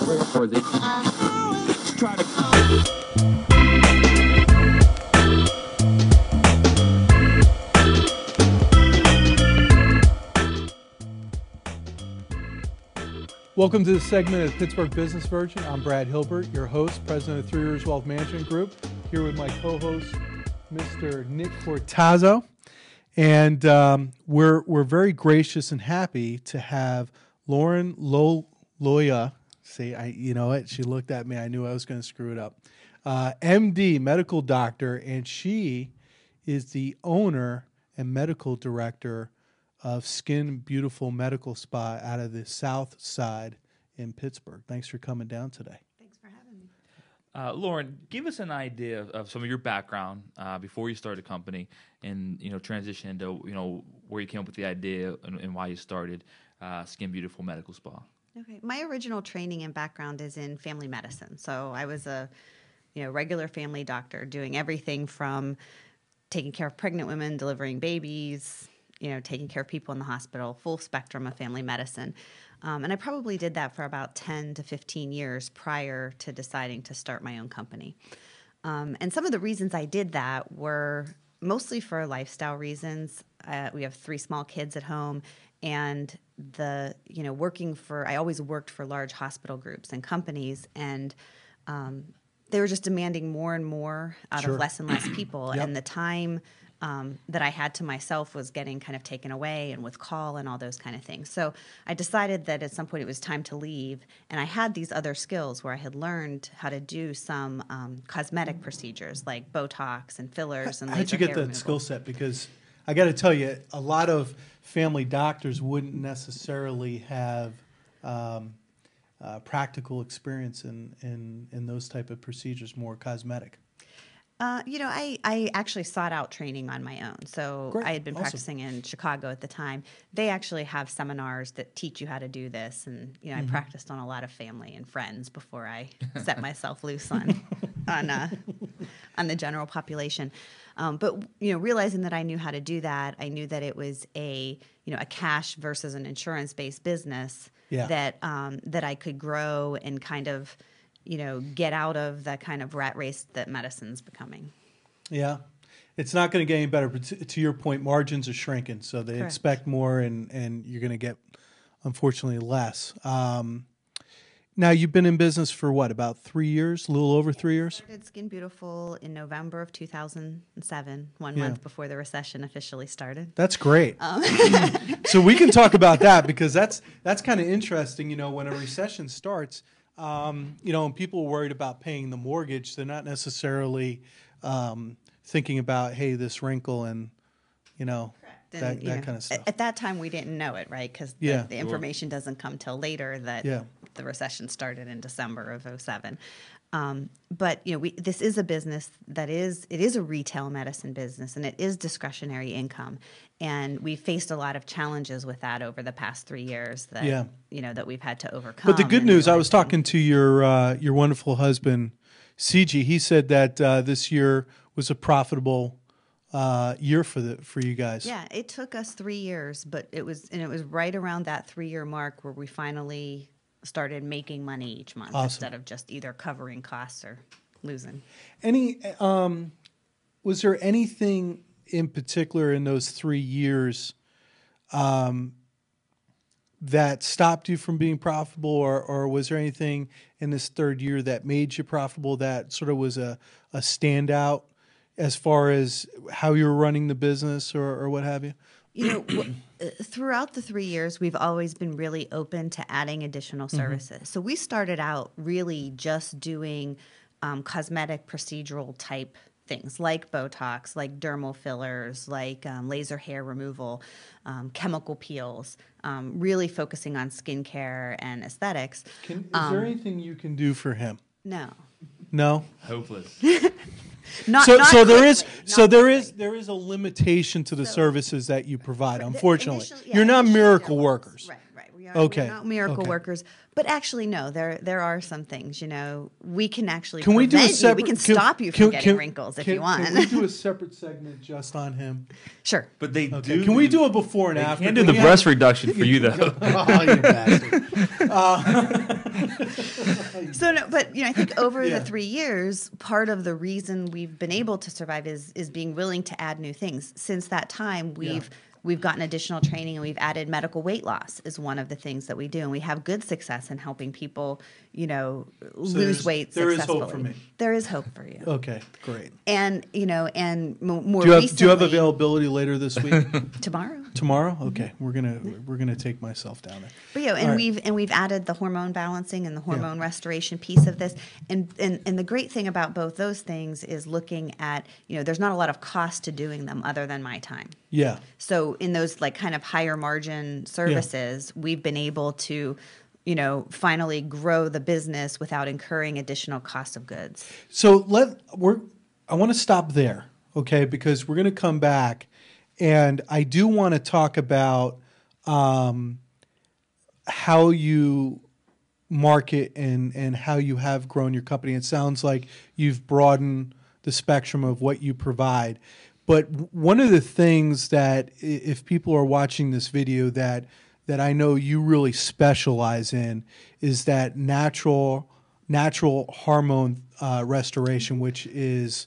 Or they try to. Welcome to this segment of Pittsburgh Business Virgin. I'm Brad Hilbert, your host, president of 3 Years Wealth Management Group, here with my co-host, Mr. Nick Fortazzo. And we're very gracious and happy to have Lauren Loya. See, you know what? She looked at me. I knew I was going to screw it up. MD, medical doctor, and she is the owner and medical director of Skin Beautiful Medical Spa out of the South Side in Pittsburgh. Thanks for coming down today. Thanks for having me. Lauren, give us an idea of some of your background before you started the company, and transition into where you came up with the idea and why you started Skin Beautiful Medical Spa. Okay, my original training and background is in family medicine. So I was a regular family doctor, doing everything from taking care of pregnant women, delivering babies, taking care of people in the hospital, full spectrum of family medicine. And I probably did that for about 10 to 15 years prior to deciding to start my own company. And some of the reasons I did that were mostly for lifestyle reasons. We have 3 small kids at home, and I always worked for large hospital groups and companies, and they were just demanding more and more out of less and less people. Yep. And the time that I had to myself was getting kind of taken away, and with call and all those kind of things. So I decided that at some point it was time to leave, and I had these other skills where I had learned how to do some cosmetic procedures like Botox and fillers and laser hair removal. How'd you get that skill set? Because I got to tell you, a lot of family doctors wouldn't necessarily have practical experience in those type of procedures, more cosmetic. I actually sought out training on my own. So Great. I had been practicing in Chicago at the time. They actually have seminars that teach you how to do this. And, I practiced on a lot of family and friends before I set myself loose on the general population. But realizing that I knew how to do that, I knew that it was a cash versus an insurance-based business that I could grow and kind of get out of that kind of rat race that medicine's becoming. Yeah. It's not going to get any better. But to your point, margins are shrinking, so they Correct. expect more, and you're going to get, unfortunately, less. Now, you've been in business for what, about 3 years, a little over 3 years? I started Skin Beautiful in November of 2007, one month before the recession officially started. That's great. So we can talk about that, because that's kind of interesting. When a recession starts, and people are worried about paying the mortgage, they're not necessarily thinking about, hey, this wrinkle and, that kind of stuff. At that time, we didn't know it, right? Because the information doesn't come till later that the recession started in December of 2007. But this is a business that is a retail medicine business, and it is discretionary income, and we've faced a lot of challenges with that over the past 3 years that that we've had to overcome. But the good news, I was talking to your wonderful husband, CG. He said that this year was a profitable year for you guys. Yeah, it took us 3 years, but it was right around that 3-year mark where we finally started making money each month instead of just either covering costs or losing. Was there anything in particular in those 3 years that stopped you from being profitable, or was there anything in this third year that made you profitable that sort of was a standout as far as how you were running the business or what have you? Throughout the 3 years, we've always been really open to adding additional services. So we started out really just doing cosmetic procedural type things like Botox, like dermal fillers, like laser hair removal, chemical peels, really focusing on skincare and aesthetics. Is there anything you can do for him? No. No? Hopeless. There is a limitation to the services that you provide. Unfortunately, you're not miracle workers. Right. Okay. We're not miracle Okay. workers, but actually, no. There are some things. We can actually Can we do a prevent you. separate? We can stop you from getting wrinkles if you want. Can we do a separate segment just on him? Sure. But they Okay. do. Can we do a before and They after? can't do Can the we breast have- reduction for you though. Oh, you bastard. So no, but I think over Yeah. the 3 years, part of the reason we've been able to survive is being willing to add new things. Since that time, we've gotten additional training and we've added medical weight loss is one of the things that we do, and we have good success in helping people, lose weight there is successfully. hope for me. There is hope for you. Okay, great. And more Do you recently, have availability later this week? tomorrow. Tomorrow? Okay, we're gonna take myself down there. But All right. we've added the hormone balancing and the hormone restoration piece of this, and the great thing about both those things is looking at there's not a lot of cost to doing them other than my time. Yeah. So in those kind of higher margin services, we've been able to finally grow the business without incurring additional cost of goods. So I want to stop there, okay? Because we're going to come back, and I do want to talk about how you market and how you have grown your company. It sounds like you've broadened the spectrum of what you provide. But one of the things that, if people are watching this video, that I know you really specialize in is that natural hormone restoration, which is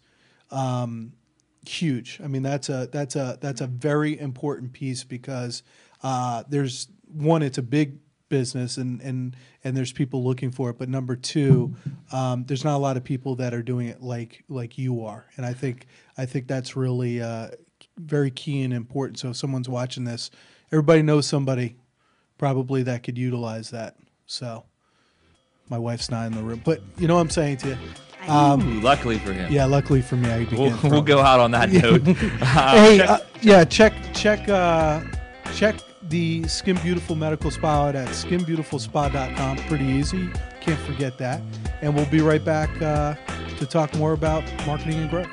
huge. I mean, that's a very important piece because it's a big business and there's people looking for it. But number two, there's not a lot of people that are doing it like you are, and I think that's really very key and important. So if someone's watching this, everybody knows somebody probably that could utilize that. So my wife's not in the room, but you know what I'm saying to you. Ooh, luckily for him. Yeah, luckily for me, I We'll go out on that note. Hey, check the Skin Beautiful Medical Spa out at skinbeautifulspa.com. Pretty easy. Can't forget that. And we'll be right back to talk more about marketing and growth.